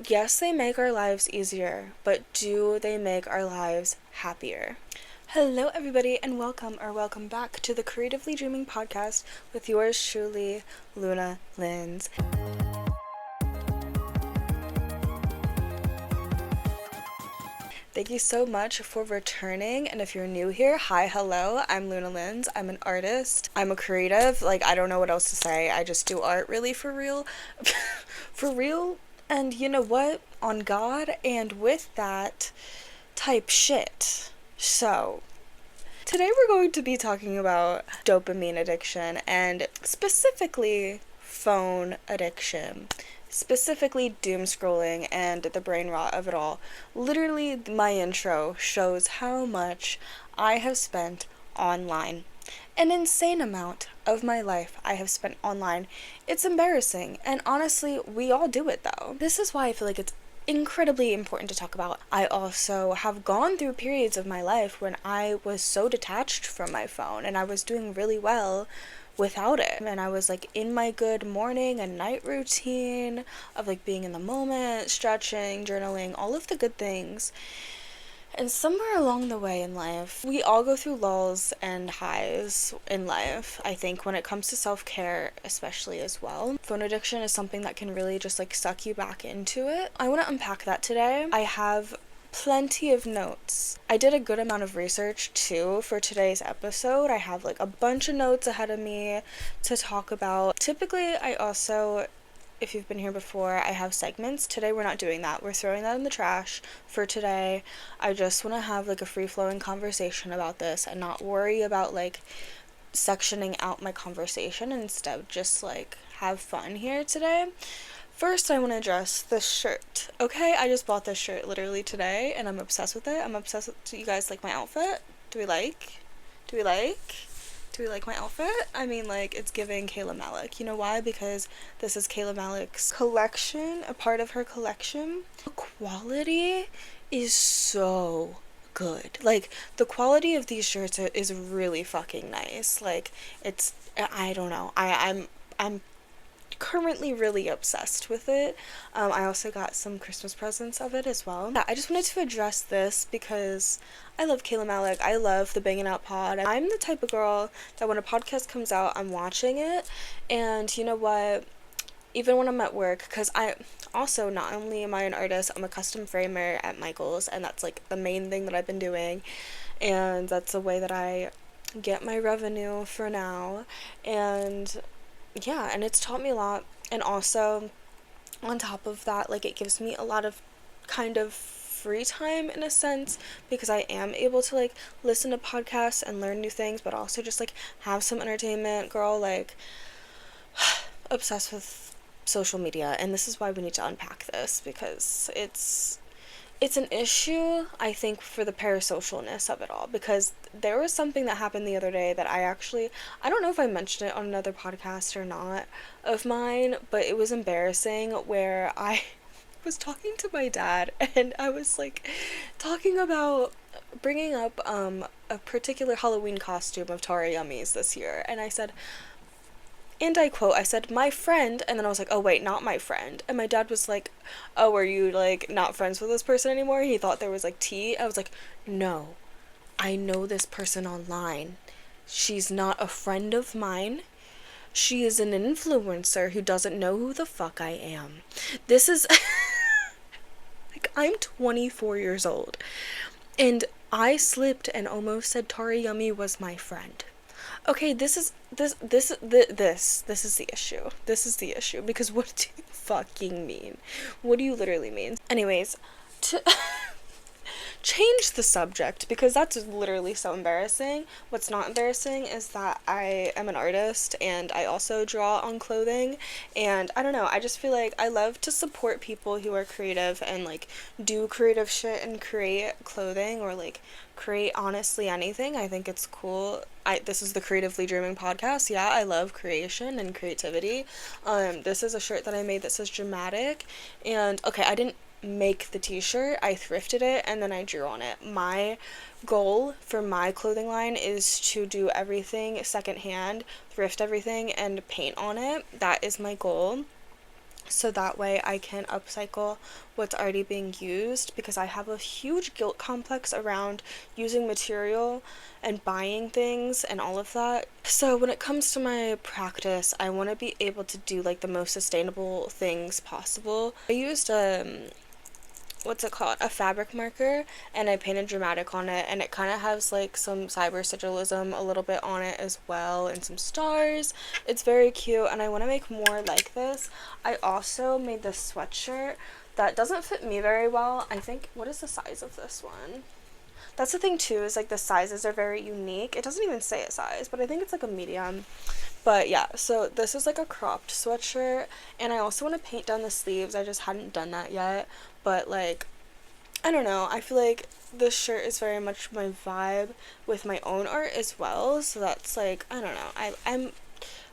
Yes, they make our lives easier, but do they make our lives happier? Hello, everybody, and welcome back to the Creatively Dreaming podcast with yours truly, Luna Linz. Thank you so much for returning, and if you're new here, hi, hello, I'm Luna Linz. I'm an artist. I'm a creative. I don't know what else to say. I just do art really for real. For real. And you know what? On God, and with that type shit. So, today we're going to be talking about dopamine addiction and specifically phone addiction. Specifically doom scrolling and the brain rot of it all. Literally, my intro shows how much I have spent online. An insane amount of my life I have spent online. It's embarrassing, and honestly, we all do it though. This is why I feel like it's incredibly important to talk about. I also have gone through periods of my life when I was so detached from my phone and I was doing really well without it, and I was in my good morning and night routine of being in the moment, stretching, journaling, all of the good things. And somewhere along the way in life, we all go through lulls and highs in life, I think, when it comes to self-care, especially as well. Phone addiction is something that can really just suck you back into it. I want to unpack that today. I have plenty of notes. I did a good amount of research too for today's episode. I have a bunch of notes ahead of me to talk about. Typically, I also, if you've been here before, I have segments. Today we're not doing that. We're throwing that in the trash for today. I just want to have a free-flowing conversation about this and not worry about sectioning out my conversation, and instead just have fun here today. First, I want to address this shirt. Okay, I just bought this shirt literally today, and I'm obsessed with it. I'm obsessed with. Do you guys like my outfit? Do we like? Do we like? Do we like my outfit? I mean, it's giving Kayla Malik. You know why? Because this is Kayla Malik's collection, a part of her collection. The quality is so good. The quality of these shirts is really fucking nice. It's, I don't know. I'm currently really obsessed with it. I also got some Christmas presents of it as well. Yeah, I just wanted to address this because I love Kayla Malik. I love the Bangin' Out Pod. I'm the type of girl that when a podcast comes out, I'm watching it. And you know what? Even when I'm at work, because I also, not only am I an artist, I'm a custom framer at Michael's, and that's the main thing that I've been doing. And that's the way that I get my revenue for now. And yeah, and it's taught me a lot. And also, on top of that, it gives me a lot of kind of free time in a sense, because I am able to listen to podcasts and learn new things, but also just have some entertainment. Girl, obsessed with social media, and this is why we need to unpack this, because it's an issue, I think, for the parasocialness of it all, because there was something that happened the other day that I don't know if I mentioned it on another podcast or not of mine, but it was embarrassing, where I was talking to my dad, and I was talking about bringing up a particular Halloween costume of Tara Yummy's this year, and I said, and I quote, I said, "my friend," and then I was like, "oh wait, not my friend." And my dad was like, "oh, are you not friends with this person anymore?" He thought there was tea. I was like, "no, I know this person online. She's not a friend of mine. She is an influencer who doesn't know who the fuck I am." This is I'm 24 years old, and I slipped and almost said Tara Yummy was my friend. Okay, this is the issue. This is the issue, because what do you fucking mean? What do you literally mean? Anyways, to change the subject, because that's literally so embarrassing. What's not embarrassing is that I am an artist and I also draw on clothing, and I don't know, I just feel like I love to support people who are creative and do creative shit and create clothing, or create honestly anything. I think it's cool. This is the Creatively Dreaming podcast. Yeah, I love creation and creativity. This is a shirt that I made that says dramatic, and okay, I didn't make the t-shirt, I thrifted it and then I drew on it. My goal for my clothing line is to do everything secondhand, thrift everything, and paint on it. That is my goal. so that way I can upcycle what's already being used, because I have a huge guilt complex around using material and buying things and all of that. So when it comes to my practice, I want to be able to do like the most sustainable things possible. I used what's it called, a fabric marker, and I painted dramatic on it, and it kind of has like some cyber sigillism a little bit on it as well, and some stars. It's very cute, and I want to make more like this. I also made this sweatshirt that doesn't fit me very well. I think, what is the size of this one? That's the thing too, is like the sizes are very unique. It doesn't even say a size, but I think it's like a medium. But yeah, so this is like a cropped sweatshirt, and I also want to paint down the sleeves. I just hadn't done that yet, but like, I don't know, I feel like this shirt is very much my vibe with my own art as well, so that's like, I don't know, I'm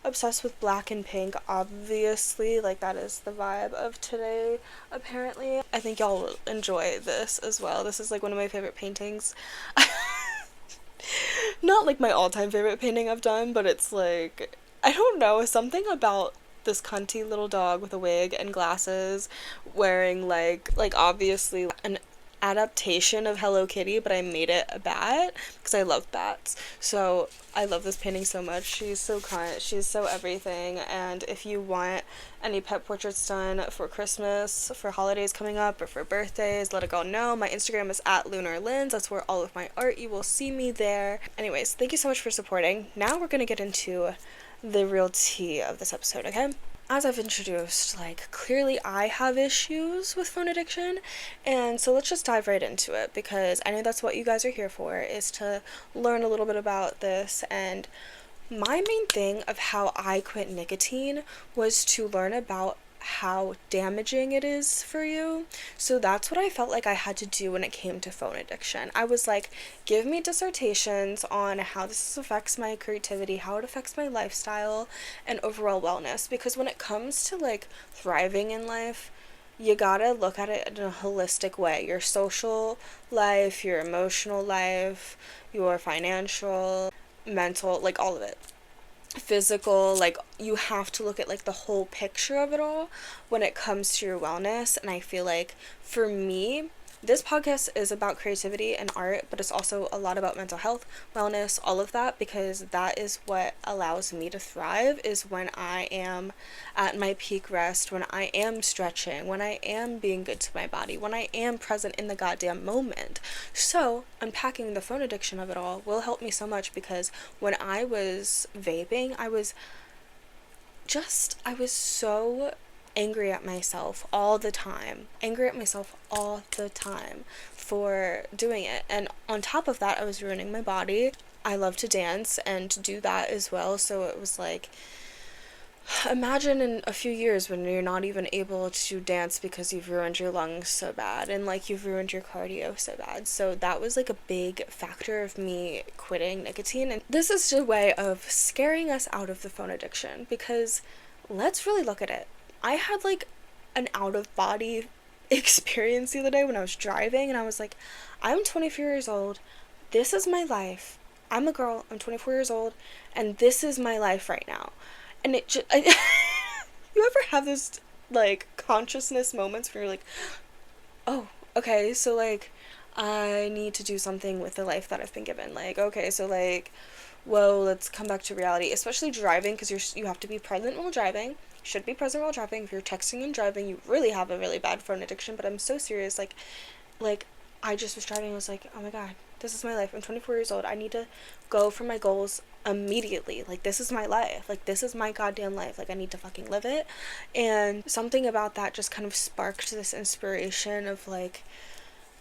obsessed with black and pink, obviously, like that is the vibe of today, apparently. I think y'all will enjoy this as well. This is like one of my favorite paintings. Not like my all-time favorite painting I've done, but it's like, I don't know, something about this cunty little dog with a wig and glasses wearing like obviously an adaptation of Hello Kitty, but I made it a bat because I love bats. So I love this painting so much. She's so cunt. She's so everything. And if you want any pet portraits done for Christmas, for holidays coming up, or for birthdays, let a girl know. My Instagram is @LunarLens. That's where all of my art, you will see me there. Anyways, thank you so much for supporting. Now we're gonna get into the real tea of this episode, okay? As I've introduced, like, clearly I have issues with phone addiction, and so let's just dive right into it, because I know that's what you guys are here for, is to learn a little bit about this. And my main thing of how I quit nicotine was to learn about how damaging it is for you. So that's what I felt like I had to do when it came to phone addiction. I was like, give me dissertations on how this affects my creativity, how it affects my lifestyle and overall wellness, because when it comes to like thriving in life, you gotta look at it in a holistic way. Your social life, your emotional life, your financial, mental, like all of it, physical, like you have to look at like the whole picture of it all when it comes to your wellness. And I feel like for me, this podcast is about creativity and art, but it's also a lot about mental health, wellness, all of that, because that is what allows me to thrive, is when I am at my peak rest, when I am stretching, when I am being good to my body, when I am present in the goddamn moment. So unpacking the phone addiction of it all will help me so much, because when I was vaping, I was so angry at myself all the time for doing it. And on top of that, I was ruining my body. I love to dance and to do that as well, so it was like, imagine in a few years when you're not even able to dance because you've ruined your lungs so bad, and like you've ruined your cardio so bad. So that was like a big factor of me quitting nicotine. And this is a way of scaring us out of the phone addiction, because let's really look at it. I had like an out of body experience the other day when I was driving, and I was like, I'm 24 years old. This is my life. I'm a girl. I'm 24 years old, and this is my life right now. And it just, you ever have this like consciousness moments where you're like, oh, okay, so like I need to do something with the life that I've been given. Like, okay, so like, whoa, let's come back to reality, especially driving, because you have to be present while driving. Should be present while driving. If you're texting and driving, you really have a really bad phone addiction. But I'm so serious. Like I just was driving. I was like, oh my god, this is my life. I'm 24 years old. I need to go for my goals immediately. Like, this is my life. Like, this is my goddamn life. Like, I need to fucking live it. And something about that just kind of sparked this inspiration of like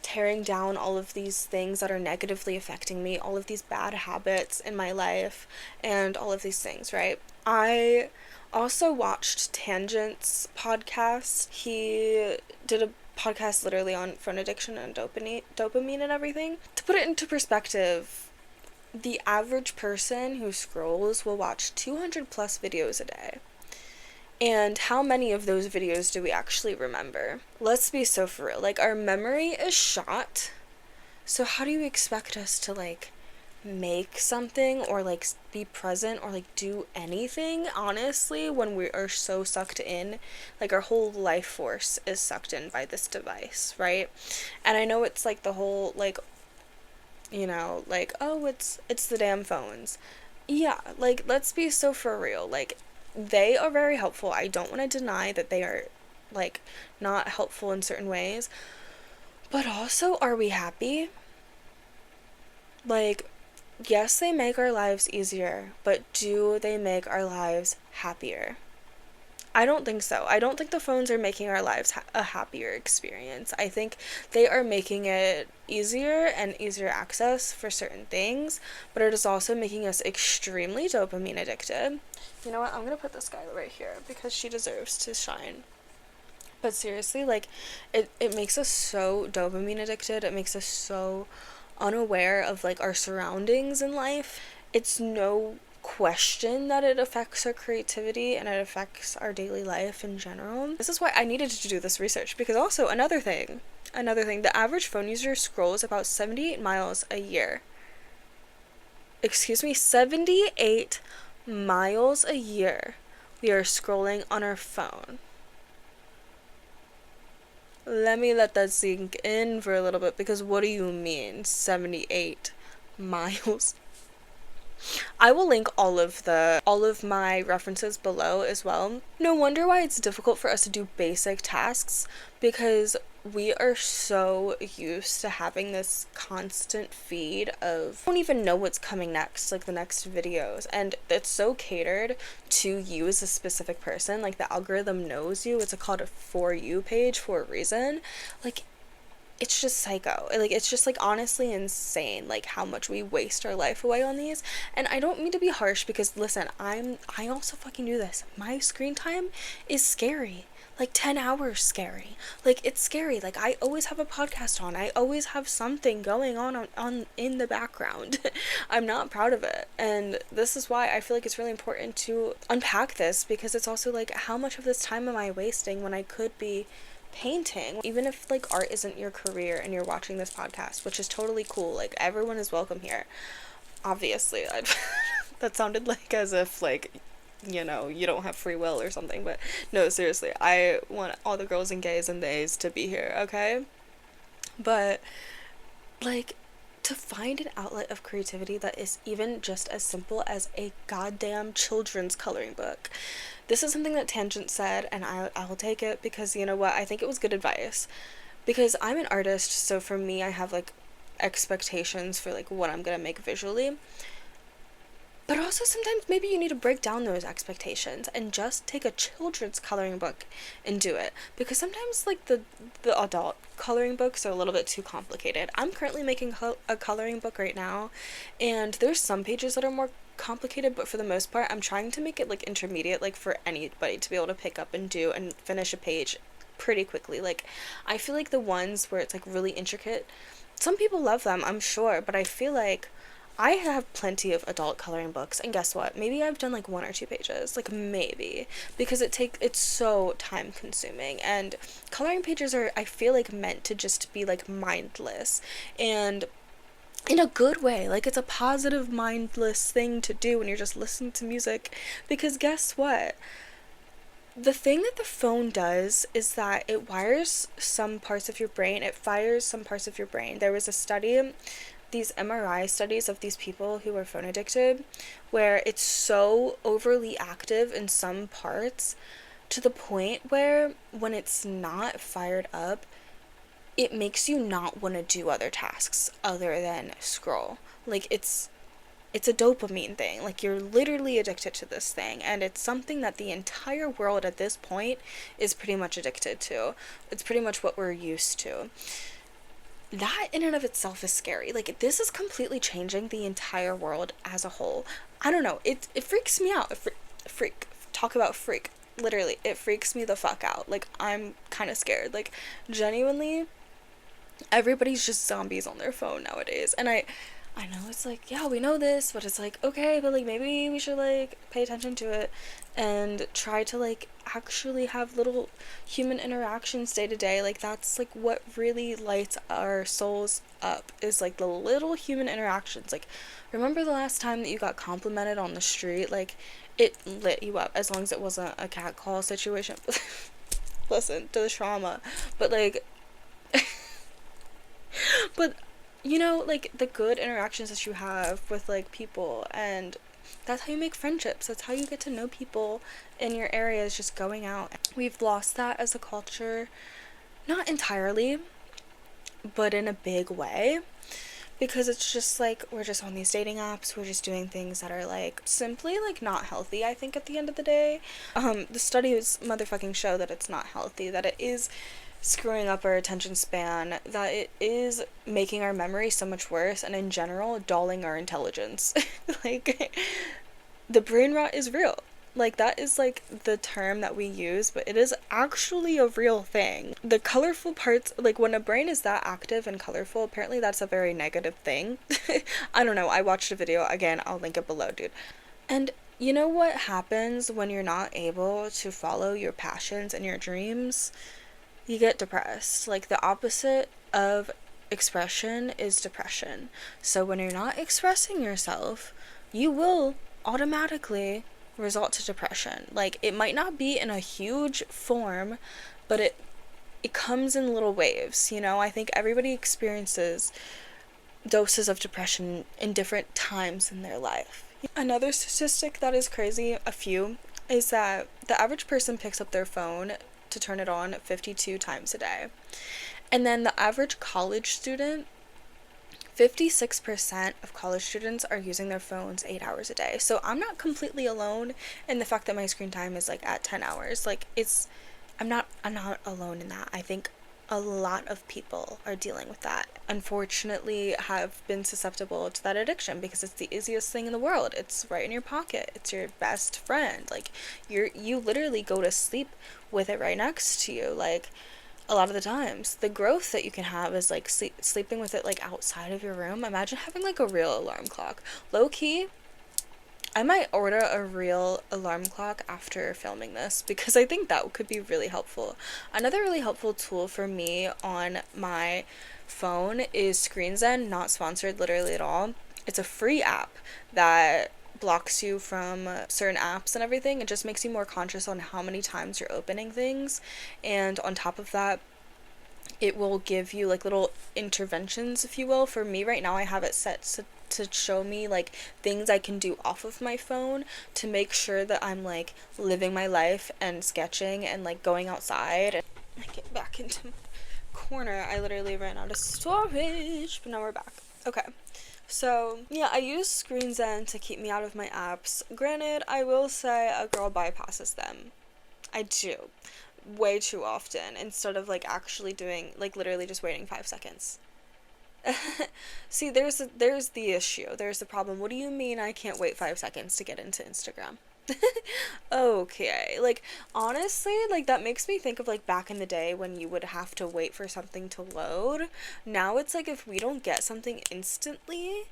tearing down all of these things that are negatively affecting me, all of these bad habits in my life, and all of these things, right? I also watched Tangent's podcast. He did a podcast literally on phone addiction and dopamine and everything. To put it into perspective, the average person who scrolls will watch 200 plus videos a day. And how many of those videos do we actually remember? Let's be so for real. Like, our memory is shot. So how do you expect us to like make something or like be present or like do anything, honestly, when we are so sucked in. Like our whole life force is sucked in by this device, right? And I know it's like the whole like, you know, like, oh, it's the damn phones. Yeah, like let's be so for real. Like they are very helpful. I don't want to deny that they are like not helpful in certain ways. But also, are we happy? Like, yes, they make our lives easier, but do they make our lives happier? I don't think so. I don't think the phones are making our lives a happier experience. I think they are making it easier and easier access for certain things, but it is also making us extremely dopamine addicted. You know what? I'm gonna put this guy right here because she deserves to shine. But seriously, like, it makes us so dopamine addicted. It makes us so unaware of, like, our surroundings in life. It's no question that it affects our creativity and it affects our daily life in general. This is why I needed to do this research, because also the average phone user scrolls about 78 miles a year. Excuse me, 78 miles a year we are scrolling on our phone. Let me let that sink in for a little bit, because what do you mean 78 miles? I will link all of my references below as well. No wonder why it's difficult for us to do basic tasks, because we are so used to having this constant feed of, I don't even know what's coming next, like the next videos, and it's so catered to you as a specific person. Like the algorithm knows you. It's called a For You page for a reason. Like, it's just psycho. Like, it's just like honestly insane, like how much we waste our life away on these. And I don't mean to be harsh, because listen, I also fucking do this. My screen time is scary. Like 10 hours scary. Like, it's scary. Like, I always have a podcast on. I always have something going on in the background. I'm not proud of it. And this is why I feel like it's really important to unpack this, because it's also like, how much of this time am I wasting when I could be painting? Even if like art isn't your career and you're watching this podcast, which is totally cool, like everyone is welcome here, obviously. That sounded like as if like, you know, you don't have free will or something, but no, seriously, I want all the girls and gays and theys to be here, okay? But like, to find an outlet of creativity that is even just as simple as a goddamn children's coloring book. This is something that Tangent said, and I will take it, because you know what, I think it was good advice. Because I'm an artist, so for me, I have like expectations for like what I'm gonna make visually. But also sometimes maybe you need to break down those expectations and just take a children's coloring book and do it. Because sometimes like the adult coloring books are a little bit too complicated. I'm currently making a coloring book right now, and there's some pages that are more complicated, but for the most part I'm trying to make it like intermediate, like for anybody to be able to pick up and do and finish a page pretty quickly. Like, I feel like the ones where it's like really intricate, some people love them, I'm sure, but I feel like I have plenty of adult coloring books, and guess what? Maybe I've done like 1 or 2 pages, like maybe, because it's so time consuming, and coloring pages are, I feel like, meant to just be like mindless, and in a good way. Like, it's a positive mindless thing to do when you're just listening to music, because guess what? The thing that the phone does is that it wires some parts of your brain, it fires some parts of your brain. There was a study, these MRI studies of these people who are phone addicted, where it's so overly active in some parts to the point where when it's not fired up, it makes you not want to do other tasks other than scroll. Like, it's a dopamine thing. Like, you're literally addicted to this thing, and it's something that the entire world at this point is pretty much addicted to. It's pretty much what we're used to. That in and of itself is scary. Like, this is completely changing the entire world as a whole. I don't know, it freaks me out. Freak, talk about freak, literally, it freaks me the fuck out. Like, I'm kind of scared. Like, genuinely, everybody's just zombies on their phone nowadays, and I know it's like, yeah, we know this, but it's like, okay, but like maybe we should like pay attention to it and try to like actually have little human interactions day to day. Like that's like what really lights our souls up, is like the little human interactions. Like, remember the last time that you got complimented on the street? Like, it lit you up, as long as it wasn't a cat call situation. Listen to the trauma. But like, but you know, like the good interactions that you have with like people, and that's how you make friendships. That's how you get to know people in your area, is just going out. We've lost that as a culture, not entirely, but in a big way, because it's just like we're just on these dating apps, we're just doing things that are like simply like not healthy. I think at the end of the day, the studies motherfucking show that it's not healthy, that it is screwing up our attention span, that it is making our memory so much worse, and in general dulling our intelligence. Like, the brain rot is real. Like, that is like the term that we use, but it is actually a real thing. The colorful parts, like when a brain is that active and colorful, apparently that's a very negative thing. I don't know, I watched a video, again, I'll link it below, dude. And you know what happens when you're not able to follow your passions and your dreams? You get depressed. Like, the opposite of expression is depression. So when you're not expressing yourself, you will automatically result to depression. Like, it might not be in a huge form, but it comes in little waves, you know? I think everybody experiences doses of depression in different times in their life. Another statistic that is crazy, a few, is that the average person picks up their phone to turn it on 52 times a day. And then the average college student, 56% of college students are using their phones 8 hours a day. So I'm not completely alone in the fact that my screen time is like at 10 hours. Like, I'm not alone in that. I think a lot of people are dealing with that, unfortunately have been susceptible to that addiction, because it's the easiest thing in the world. It's right in your pocket. It's your best friend. Like, you literally go to sleep with it right next to you. Like, a lot of the times the growth that you can have is like sleeping with it like outside of your room. Imagine having like a real alarm clock. Low key, I might order a real alarm clock after filming this, because I think that could be really helpful. Another really helpful tool for me on my phone is ScreenZen, not sponsored literally at all. It's a free app that blocks you from certain apps and everything. It just makes you more conscious on how many times you're opening things. And on top of that, it will give you like little interventions, if you will. For me right now, I have it set to show me like things I can do off of my phone to make sure that I'm like living my life and sketching and like going outside. And I get back into my corner. I literally ran out of storage, but now we're back. Okay. So, yeah, I use ScreenZen to keep me out of my apps. Granted, I will say a girl bypasses them. I do. Way too often, instead of like actually doing, like literally just waiting 5 seconds. See, there's the issue. There's the problem. What do you mean I can't wait 5 seconds to get into Instagram? Okay, like honestly, like that makes me think of like back in the day when you would have to wait for something to load. Now it's like if we don't get something instantly,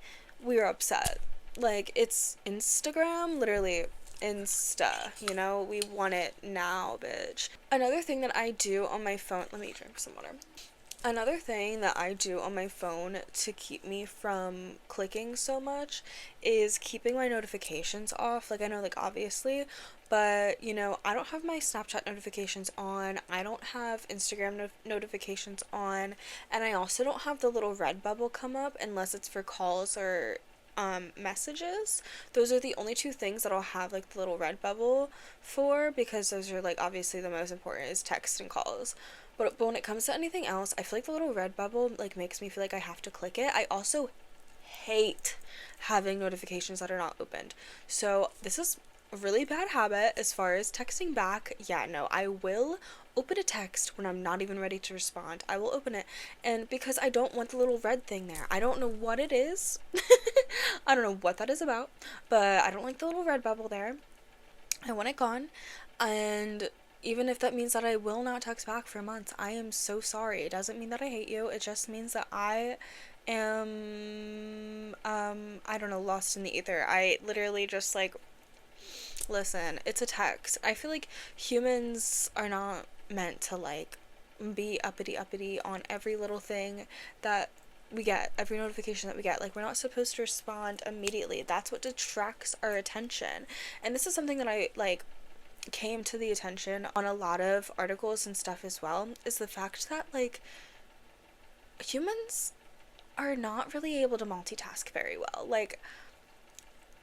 we're upset. Like, it's Instagram, literally Insta, you know? We want it now, bitch. Another thing that I do on my phone, let me drink some water. Another thing that I do on my phone to keep me from clicking so much is keeping my notifications off. Like, I know, like, obviously, but, you know, I don't have my Snapchat notifications on, I don't have Instagram notifications on, and I also don't have the little red bubble come up unless it's for calls or messages. Those are the only two things that I'll have like the little red bubble for, because those are like obviously the most important is text and calls. But when it comes to anything else, I feel like the little red bubble like makes me feel like I have to click it. I also hate having notifications that are not opened. So this is a really bad habit as far as texting back. Yeah, no, I will open a text when I'm not even ready to respond. I will open it, and because I don't want the little red thing there. I don't know what it is. I don't know what that is about, but I don't like the little red bubble there. I want it gone. And Even if that means that I will not text back for months, I am so sorry. It doesn't mean that I hate you. It just means that I am, I don't know, lost in the ether. I literally just like, listen, it's a text. I feel like humans are not meant to like be uppity on every little thing that we get, every notification that we get. Like, we're not supposed to respond immediately. That's what detracts our attention. And this is something that I like came to the attention on a lot of articles and stuff as well, is the fact that like humans are not really able to multitask very well. Like,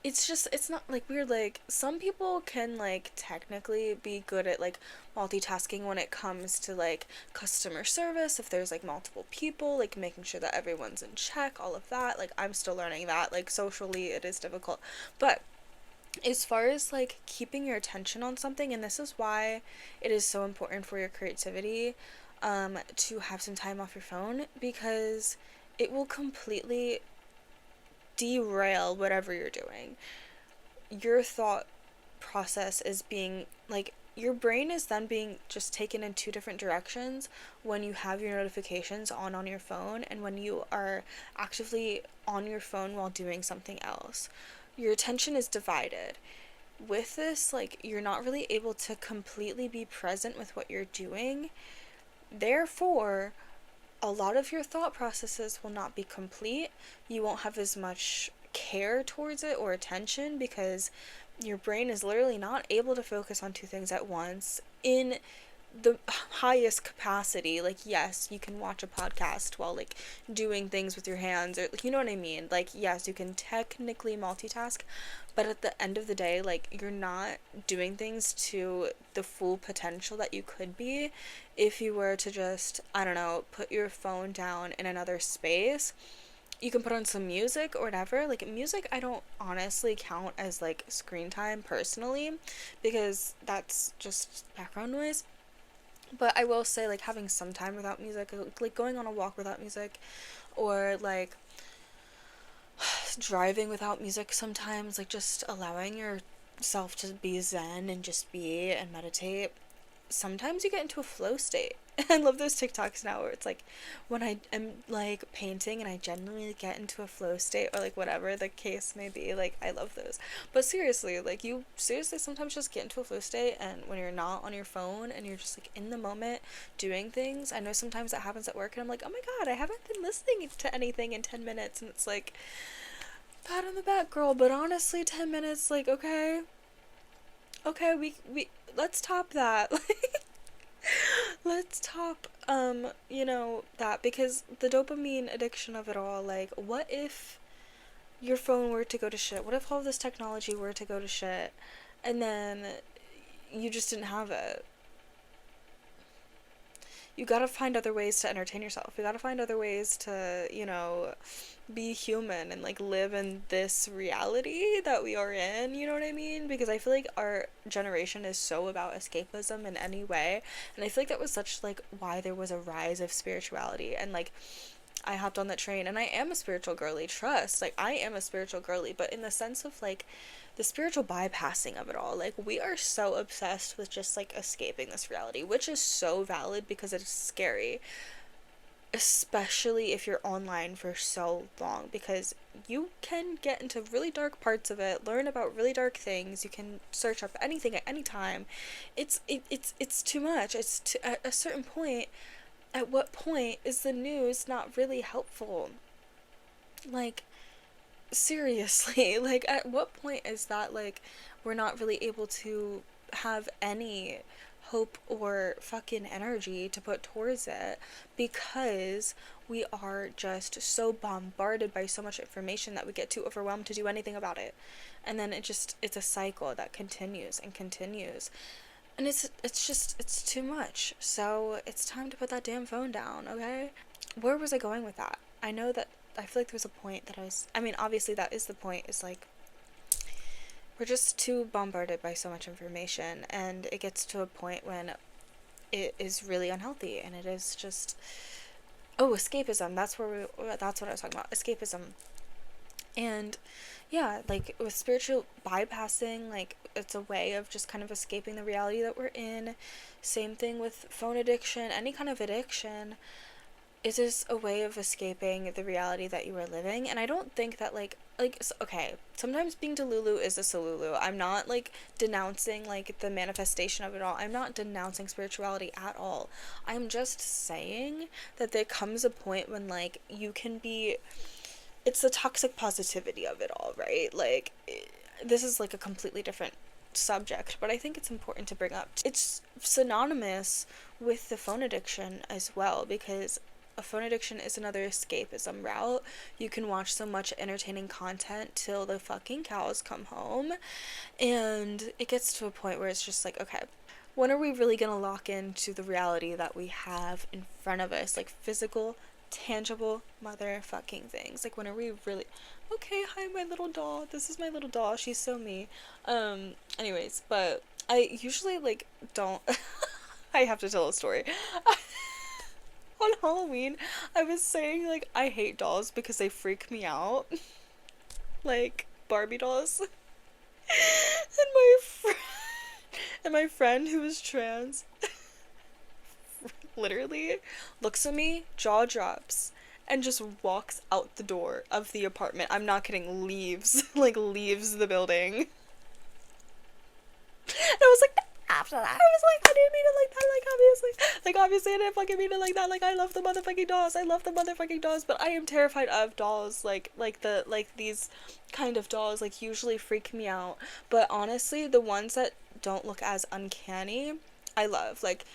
it's just, it's not like weird. Like, some people can like technically be good at like multitasking when it comes to like customer service, if there's like multiple people, like making sure that everyone's in check, all of that. Like, I'm still learning that. Like, socially it is difficult, but as far as like keeping your attention on something, and this is why it is so important for your creativity, to have some time off your phone, because it will completely derail whatever you're doing. Your thought process is being like, your brain is then being just taken in two different directions when you have your notifications on your phone and when you are actively on your phone while doing something else. Your attention is divided. With this, like, you're not really able to completely be present with what you're doing. Therefore, a lot of your thought processes will not be complete. You won't have as much care towards it or attention, because your brain is literally not able to focus on two things at once in the highest capacity. Like, yes, you can watch a podcast while like doing things with your hands, or like, you know what I mean? Like, yes, you can technically multitask, but at the end of the day, like, you're not doing things to the full potential that you could be if you were to just, I don't know, put your phone down in another space. You can put on some music or whatever. Like, music I don't honestly count as like screen time personally, because that's just background noise. But I will say, like, having some time without music, like going on a walk without music, or like driving without music sometimes, like just allowing yourself to be zen and just be and meditate, sometimes you get into a flow state. I love those TikToks now where it's like, when I am like painting and I genuinely get into a flow state, or like whatever the case may be. Like, I love those. But seriously, like, you seriously sometimes just get into a flow state, and when you're not on your phone and you're just like in the moment doing things. I know sometimes that happens at work and I'm like, oh my god, I haven't been listening to anything in 10 minutes, and it's like, pat on the back, girl. But honestly, 10 minutes, like, okay, we let's top that. Let's top, that, because the dopamine addiction of it all, like, what if your phone were to go to shit? What if all this technology were to go to shit and then you just didn't have it? You gotta find other ways to entertain yourself. You gotta find other ways to, be human and like live in this reality that we are in, you know what I mean? Because I feel like our generation is so about escapism in any way, and I feel like that was such like why there was a rise of spirituality. And like, I hopped on that train, and I am a spiritual girly, trust. Like, I am a spiritual girly, but in the sense of like the spiritual bypassing of it all. Like, we are so obsessed with just like escaping this reality, which is so valid because it is scary, especially if you're online for so long, because you can get into really dark parts of it, learn about really dark things. You can search up anything at any time. It's too much. At a certain point, at what point is the news not really helpful? Like, seriously, like, at what point is that, like, we're not really able to have any hope or fucking energy to put towards it, because we are just so bombarded by so much information that we get too overwhelmed to do anything about it. And then it's a cycle that continues and continues. And it's too much. So it's time to put that damn phone down, okay? Where was I going with that? I know that I feel like there was a point that I mean, obviously that is the point, is like, we're just too bombarded by so much information, and it gets to a point when it is really unhealthy, and it is just, oh, escapism. That's what I was talking about. Escapism. And yeah, like with spiritual bypassing, like it's a way of just kind of escaping the reality that we're in. Same thing with phone addiction, any kind of addiction. Is this a way of escaping the reality that you are living? And I don't think that okay, sometimes being delulu is a salulu. I'm not like denouncing like the manifestation of it all. I'm not denouncing spirituality at all. I'm just saying that there comes a point when like you can be, it's the toxic positivity of it all, right? Like this is like a completely different subject, but I think it's important to bring up. It's synonymous with the phone addiction as well, because a phone addiction is another escapism route. You can watch so much entertaining content till the fucking cows come home, and it gets to a point where it's just like, okay, when are we really gonna lock into the reality that we have in front of us, like physical, tangible motherfucking things? Like, when are we really, okay, hi my little doll, this is my little doll, she's so me. Anyways, but I usually like don't I have to tell a story. On Halloween, I was saying like I hate dolls because they freak me out. Like Barbie dolls. And my friend who is trans literally looks at me, jaw drops, and just walks out the door of the apartment. I'm not kidding, leaves. Like leaves the building. And I was like, after that, I was like, I didn't mean it like that, obviously I didn't fucking mean it like that, like, I love the motherfucking dolls, but I am terrified of dolls, like these kind of dolls, like, usually freak me out, but honestly, the ones that don't look as uncanny, I love, like,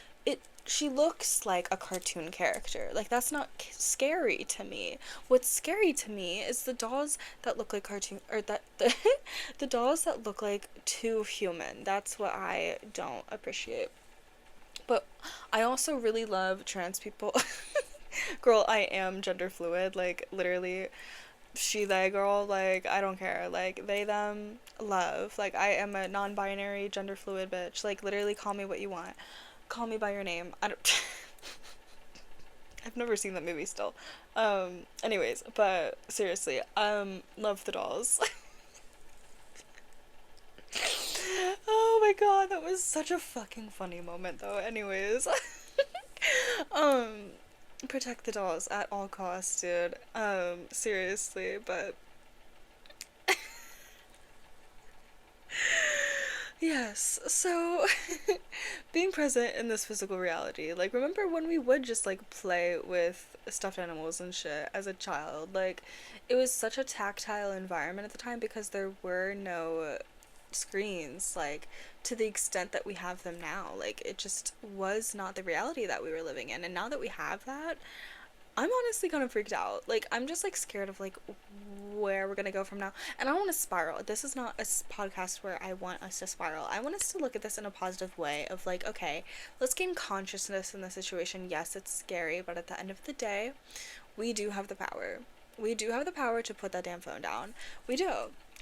she looks like a cartoon character. Like, that's not scary to me. What's scary to me is the dolls that look like cartoon, or the dolls that look like too human. That's what I don't appreciate. But I also really love trans people. Girl, I am gender fluid. Like, literally, she, they, girl. Like, I don't care. Like, they, them, love. Like, I am a non-binary, gender fluid bitch. Like, literally, call me what you want. Call me by your name. I don't. I've never seen that movie still. Anyways, but seriously, love the dolls. Oh my god, that was such a fucking funny moment though. Anyways. um Protect the dolls at all costs, dude. Seriously, but yes, so being present in this physical reality. Like, remember when we would just like play with stuffed animals and shit as a child? Like, it was such a tactile environment at the time because there were no screens, like, to the extent that we have them now. Like, it just was not the reality that we were living in. And now that we have that, I'm honestly kind of freaked out. Like, I'm just like scared of like where we're gonna go from now. And I don't want to spiral. This is not a podcast where I want us to spiral. I want us to look at this in a positive way of like, okay, let's gain consciousness in the situation. Yes, it's scary, but at the end of the day, we do have the power. We do have the power to put that damn phone down. We do.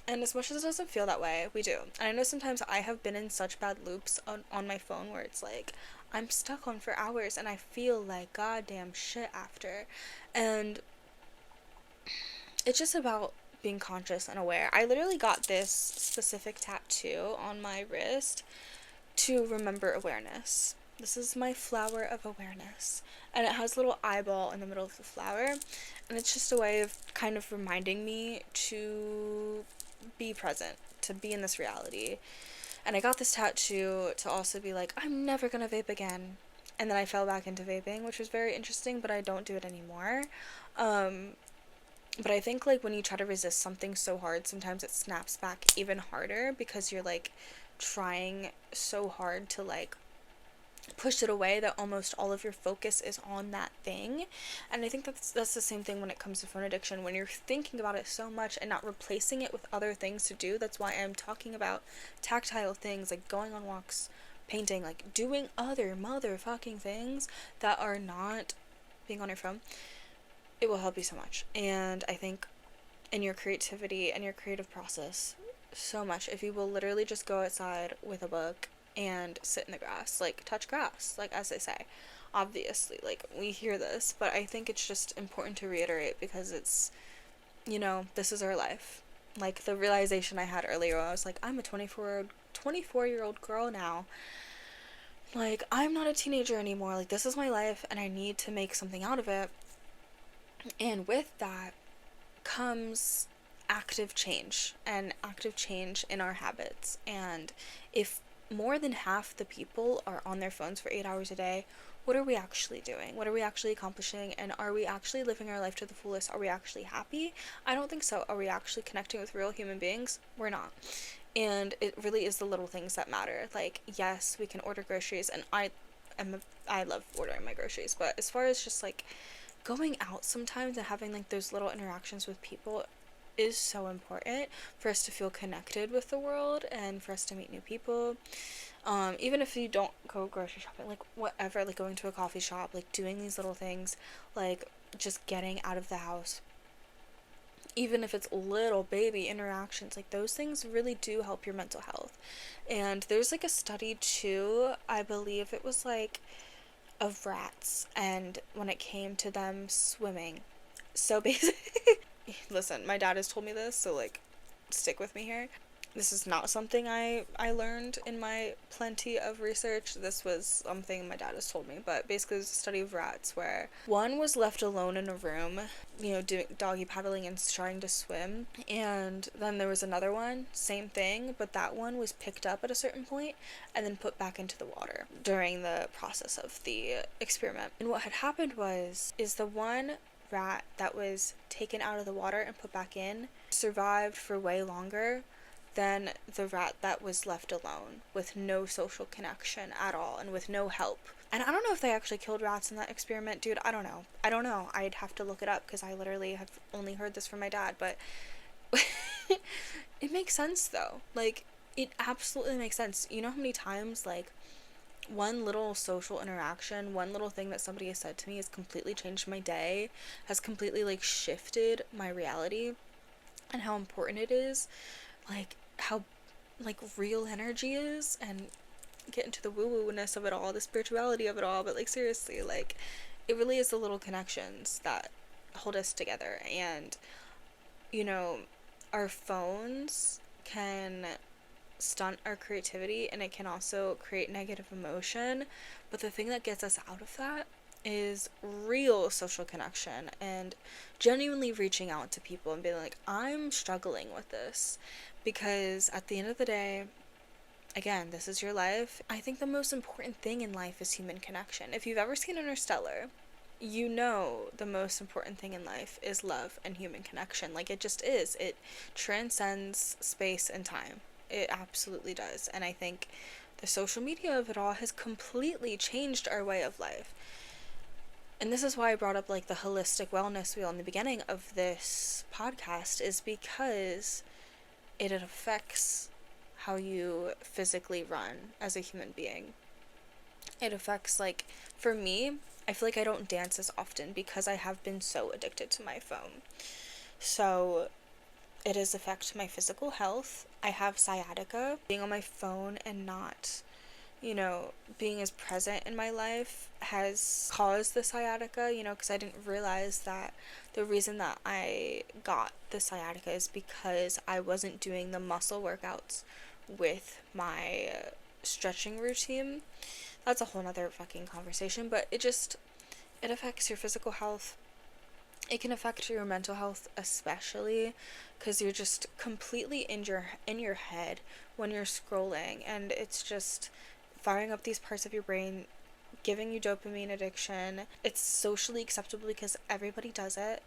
And as much as it doesn't feel that way, we do. And I know sometimes I have been in such bad loops on my phone where it's like, I'm stuck on for hours and I feel like goddamn shit after. And it's just about being conscious and aware. I literally got this specific tattoo on my wrist to remember awareness. This is my flower of awareness. And it has a little eyeball in the middle of the flower. And it's just a way of kind of reminding me to be present, to be in this reality. And I got this tattoo to also be like, I'm never gonna vape again. And then I fell back into vaping, which was very interesting, but I don't do it anymore. But I think like when you try to resist something so hard, sometimes it snaps back even harder because you're like trying so hard to like push it away that almost all of your focus is on that thing. And I think that's the same thing when it comes to phone addiction. When you're thinking about it so much and not replacing it with other things to do, that's why I'm talking about tactile things like going on walks, painting, like doing other motherfucking things that are not being on your phone. It will help you so much. And I think in your creativity and your creative process so much if you will literally just go outside with a book and sit in the grass, like touch grass, like as they say. Obviously, like we hear this, but I think it's just important to reiterate because it's this is our life. Like the realization I had earlier, I was like, I'm a 24-year-old girl now. Like, I'm not a teenager anymore. Like, this is my life and I need to make something out of it. And with that comes active change in our habits. And if more than half the people are on their phones for 8 hours a day, what are we actually doing? What are we actually accomplishing? And are we actually living our life to the fullest? Are we actually happy? I don't think so. Are we actually connecting with real human beings? We're not. And it really is the little things that matter. Like, yes, we can order groceries, and I love ordering my groceries, but as far as just like going out sometimes and having like those little interactions with people is so important for us to feel connected with the world and for us to meet new people. Even if you don't go grocery shopping, like whatever, like going to a coffee shop, like doing these little things, like just getting out of the house, even if it's little baby interactions, like those things really do help your mental health. And there's like a study too, I believe it was like of rats, and when it came to them swimming. So basically, listen, my dad has told me this, so like stick with me here. This is not something I learned in my plenty of research. This was something my dad has told me. But basically, it was a study of rats where one was left alone in a room, doing doggy paddling and trying to swim. And then there was another one, same thing, but that one was picked up at a certain point and then put back into the water during the process of the experiment. And what had happened is the one rat that was taken out of the water and put back in survived for way longer than the rat that was left alone with no social connection at all and with no help. And I don't know if they actually killed rats in that experiment, dude. I don't know. I'd have to look it up because I literally have only heard this from my dad, but it makes sense though. Like, it absolutely makes sense. You know how many times, like, one little social interaction, one little thing that somebody has said to me has completely changed my day, has completely, like, shifted my reality, and how important it is, like, how, like, real energy is, and get into the woo-woo-ness of it all, the spirituality of it all, but, like, seriously, like, it really is the little connections that hold us together. And, our phones can stunt our creativity, and it can also create negative emotion, but the thing that gets us out of that is real social connection and genuinely reaching out to people and being like, I'm struggling with this. Because at the end of the day, again, this is your life. I think the most important thing in life is human connection. If you've ever seen Interstellar, the most important thing in life is love and human connection. Like, it just is. It transcends space and time. It absolutely does. And I think the social media of it all has completely changed our way of life. And this is why I brought up, like, the holistic wellness wheel in the beginning of this podcast, is because it affects how you physically run as a human being. It affects, like, for me, I feel like I don't dance as often because I have been so addicted to my phone. So it has affected my physical health. I have sciatica. Being on my phone and not, being as present in my life has caused the sciatica, because I didn't realize that the reason that I got the sciatica is because I wasn't doing the muscle workouts with my stretching routine. That's a whole nother fucking conversation, but it affects your physical health. It can affect your mental health, especially because you're just completely in your head when you're scrolling, and it's just firing up these parts of your brain, giving you dopamine addiction. It's socially acceptable because everybody does it.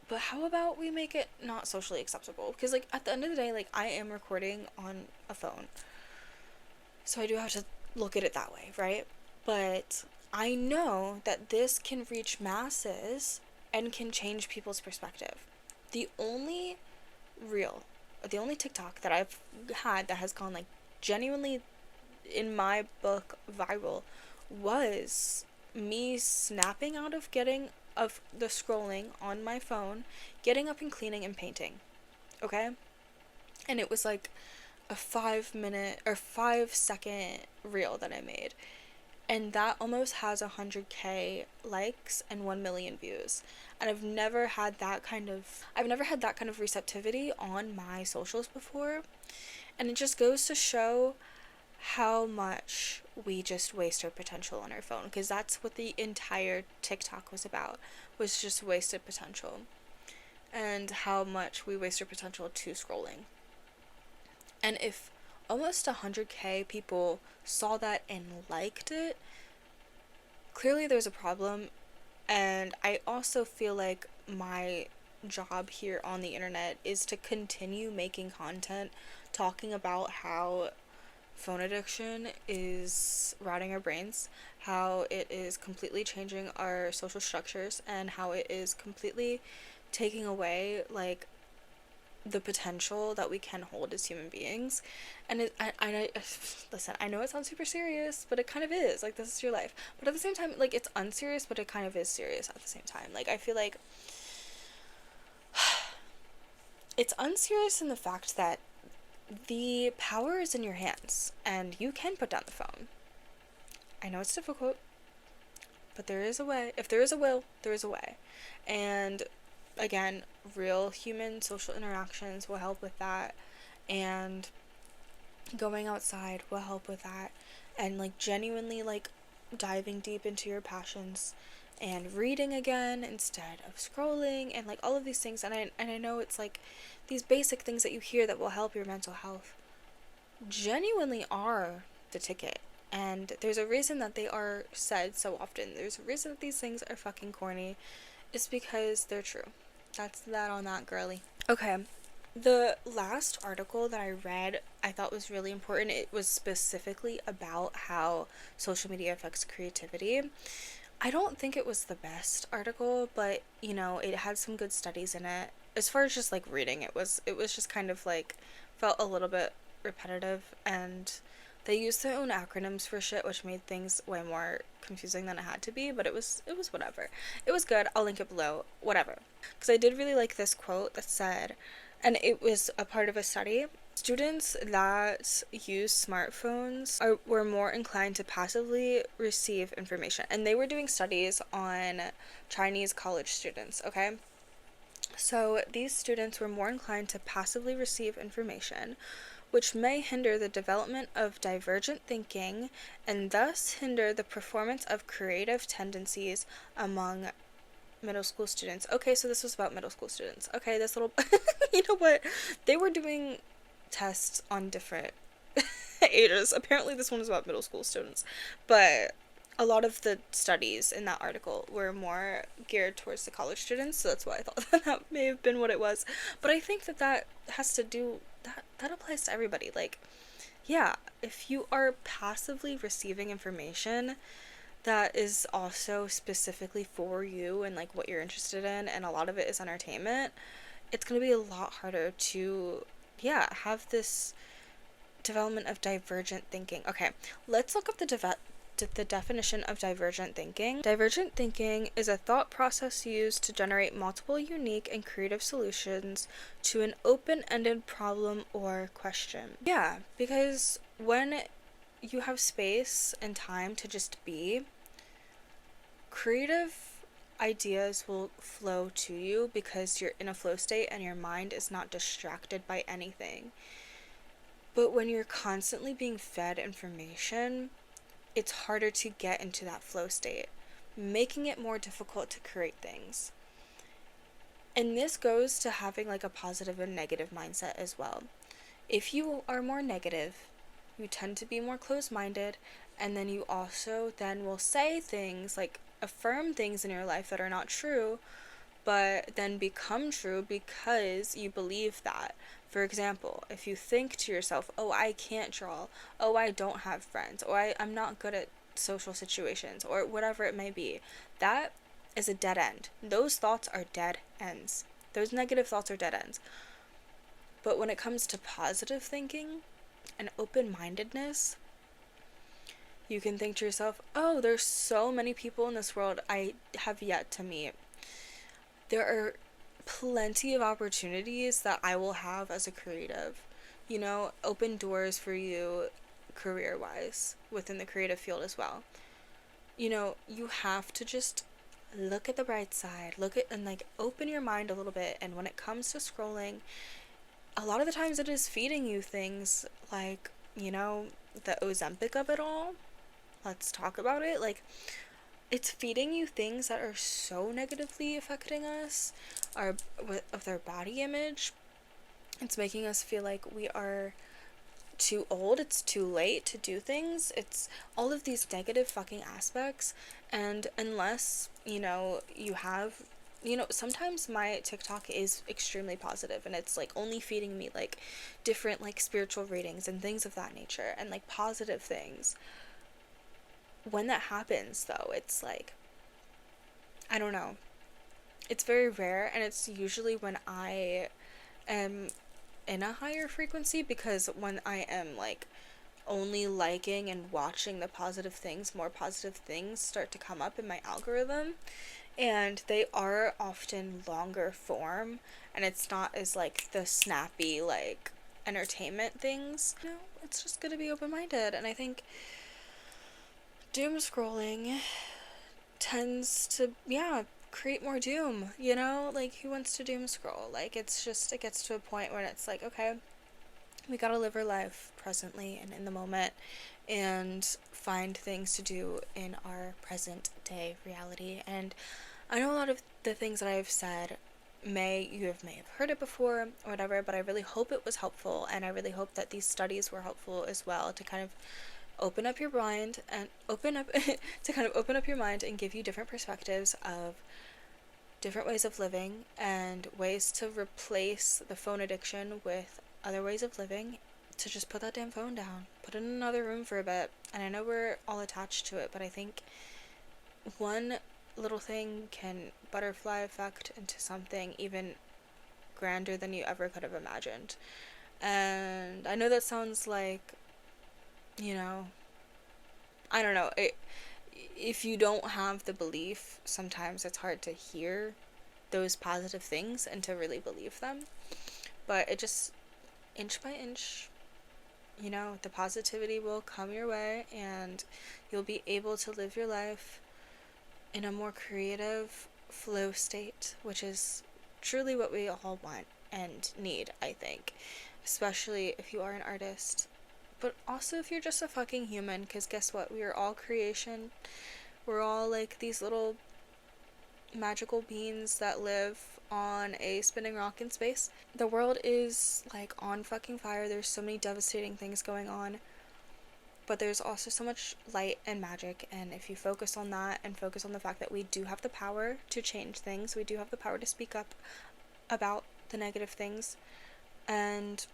But how about we make it not socially acceptable? Because, like, at the end of the day, like, I am recording on a phone, so I do have to look at it that way, right? But I know that this can reach masses and can change people's perspective. The only TikTok that I've had that has gone, like, genuinely, in my book, viral, was me snapping out of the scrolling on my phone, getting up and cleaning and painting. Okay? And it was like a 5-minute or 5-second reel that I made. and that almost has 100K likes and 1 million views. And I've never had that kind of receptivity on my socials before. And it just goes to show how much we just waste our potential on our phone, because that's what the entire TikTok was about, was just wasted potential, and how much we waste our potential to scrolling. And if almost 100K people saw that and liked it, clearly there's a problem. And I also feel like my job here on the internet is to continue making content talking about how phone addiction is rotting our brains, how it is completely changing our social structures, and how it is completely taking away like the potential that we can hold as human beings. And listen, I know it sounds super serious, but it kind of is. Like, this is your life. But at the same time, like, it's unserious, but it kind of is serious at the same time. Like, I feel like it's unserious in the fact that the power is in your hands and you can put down the phone. I know it's difficult, but there is a way. If there is a will, there is a way. And again, real human social interactions will help with that, and going outside will help with that, and like genuinely like diving deep into your passions and reading again instead of scrolling, and like all of these things. And I know it's like these basic things that you hear that will help your mental health genuinely are the ticket. And there's a reason that they are said so often. There's a reason that these things are fucking corny. It's because they're true. That's that on that, girly. Okay, the last article that I read I thought was really important. It was specifically about how social media affects creativity. I don't think it was the best article, but you know, it had some good studies in it. As far as just like reading, it was just kind of like felt a little bit repetitive, and they used their own acronyms for shit, which made things way more confusing than it had to be, but it was whatever. It was good. I'll link it below. Whatever. Because I did really like this quote that said, and it was a part of a study, students that use smartphones were more inclined to passively receive information. And they were doing studies on Chinese college students, okay? So these students were more inclined to passively receive information, which may hinder the development of divergent thinking and thus hinder the performance of creative tendencies among middle school students. Okay, so this was about middle school students. Okay, this little you know what? They were doing tests on different ages. Apparently this one was about middle school students. But a lot of the studies in that article were more geared towards the college students, so that's why I thought that may have been what it was. But I think that has to do that applies to everybody. Like, yeah, if you are passively receiving information that is also specifically for you and like what you're interested in, and a lot of it is entertainment, it's going to be a lot harder to have this development of divergent thinking. Okay, let's look up the definition of divergent thinking. Divergent thinking is a thought process used to generate multiple unique and creative solutions to an open-ended problem or question. Yeah, because when you have space and time to just be, creative ideas will flow to you because you're in a flow state and your mind is not distracted by anything. But when you're constantly being fed information, it's harder to get into that flow state, making it more difficult to create things. And this goes to having like a positive and negative mindset as well. If you are more negative, you tend to be more closed-minded, and then you also then will say things like affirm things in your life that are not true, but then become true because you believe that. For example, if you think to yourself, oh, I can't draw, oh, I don't have friends, or I'm not good at social situations, or whatever it may be, that is a dead end. Those thoughts are dead ends. Those negative thoughts are dead ends. But when it comes to positive thinking and open-mindedness, you can think to yourself, oh, there's so many people in this world I have yet to meet. There are plenty of opportunities that I will have as a creative, you know, open doors for you career-wise within the creative field as well. you have to just look at the bright side, look at and like open your mind a little bit. And when it comes to scrolling, a lot of the times it is feeding you things like, the Ozempic of it all. Let's talk about it. Like, it's feeding you things that are so negatively affecting us, our of their body image. It's making us feel like we are too old, it's too late to do things. It's all of these negative fucking aspects. And unless, you have, sometimes my TikTok is extremely positive and it's like only feeding me like different like spiritual readings and things of that nature and like positive things. When that happens though, it's like, I don't know. It's very rare, and it's usually when I am in a higher frequency, because when I am like only liking and watching the positive things, more positive things start to come up in my algorithm, and they are often longer form, and it's not as like the snappy like entertainment things. It's just gonna be open-minded. And I think doom scrolling tends to, create more doom, like who wants to doom scroll? Like, it's just, it gets to a point where it's like, okay, we gotta live our life presently and in the moment and find things to do in our present day reality. And I know a lot of the things that I've said you may have heard it before or whatever, but I really hope it was helpful, and I really hope that these studies were helpful as well to kind of open up your mind and open up your mind and give you different perspectives of different ways of living and ways to replace the phone addiction with other ways of living, to just put that damn phone down, put it in another room for a bit. And I know we're all attached to it, but I think one little thing can butterfly effect into something even grander than you ever could have imagined. And I know that sounds like, I don't know, if you don't have the belief, sometimes it's hard to hear those positive things and to really believe them. But it just, inch by inch, the positivity will come your way, and you'll be able to live your life in a more creative flow state, which is truly what we all want and need, I think. Especially if you are an artist. But also if you're just a fucking human, because guess what? We are all creation. We're all like these little magical beings that live on a spinning rock in space. The world is like on fucking fire. There's so many devastating things going on. But there's also so much light and magic, and if you focus on that and focus on the fact that we do have the power to change things, we do have the power to speak up about the negative things and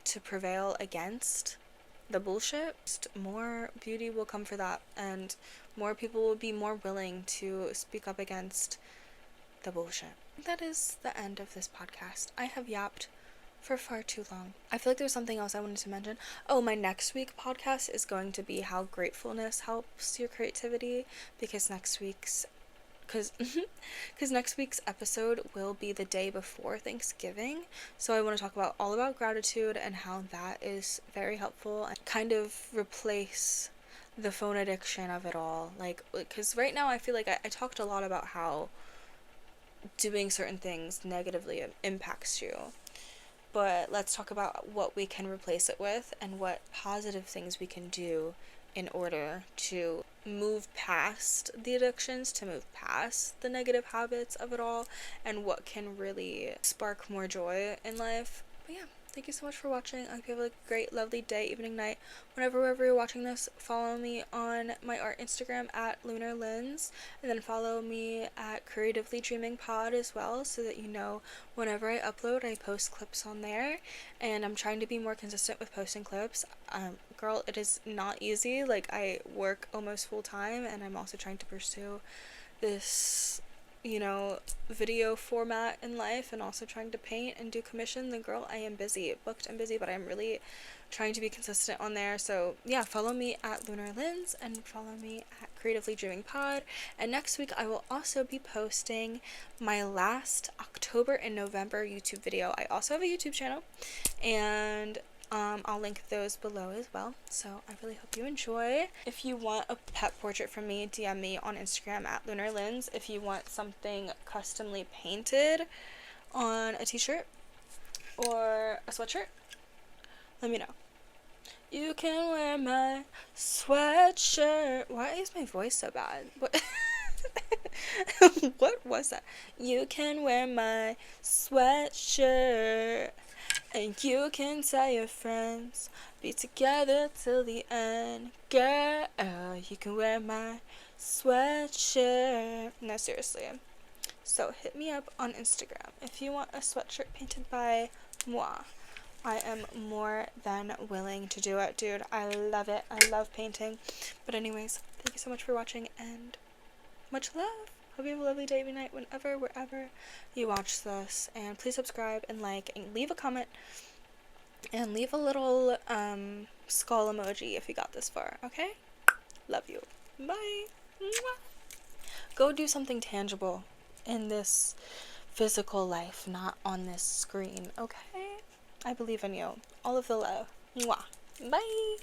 to prevail against the bullshit, more beauty will come for that, and more people will be more willing to speak up against the bullshit. That is the end of this podcast. I have yapped for far too long. I feel like there's something else I wanted to mention. Oh, my next week podcast is going to be how gratefulness helps your creativity, because next week's episode will be the day before Thanksgiving. So I want to talk about all about gratitude and how that is very helpful and kind of replace the phone addiction of it all. Like, because right now I feel like I talked a lot about how doing certain things negatively impacts you. But let's talk about what we can replace it with and what positive things we can do in order to move past the addictions, to move past the negative habits of it all, and what can really spark more joy in life. But yeah, thank you so much for watching. I hope you have a great, lovely day, evening, night. Wherever you're watching this, follow me on my art Instagram at Lunar Lens, and then follow me at Creatively Dreaming Pod as well, so that you know whenever I upload, I post clips on there. And I'm trying to be more consistent with posting clips. Girl, it is not easy. Like, I work almost full time, and I'm also trying to pursue this, video format in life, and also trying to paint and do commissions. And girl, I am busy, booked and busy, but I'm really trying to be consistent on there. So yeah, follow me at Lunar Lens and follow me at Creatively Dreaming Pod. And next week I will also be posting my last October and November YouTube video. I also have a YouTube channel, and I'll link those below as well. So I really hope you enjoy. If you want a pet portrait from me, DM me on Instagram at lunarlens. If you want something customly painted on a t-shirt or a sweatshirt, let me know. You can wear my sweatshirt. Why is my voice so bad? What? What was that? You can wear my sweatshirt, and you can tell your friends, be together till the end. Girl, you can wear my sweatshirt. No, seriously. So hit me up on Instagram if you want a sweatshirt painted by moi. I am more than willing to do it, dude. I love it. I love painting. But anyways, thank you so much for watching, and much love. Hope you have a lovely day, night, whenever, wherever you watch this. And please subscribe and like and leave a comment and leave a little skull emoji if you got this far, okay? Love you. Bye. Mwah. Go do something tangible in this physical life, not on this screen, okay? I believe in you. All of the love. Mwah. Bye.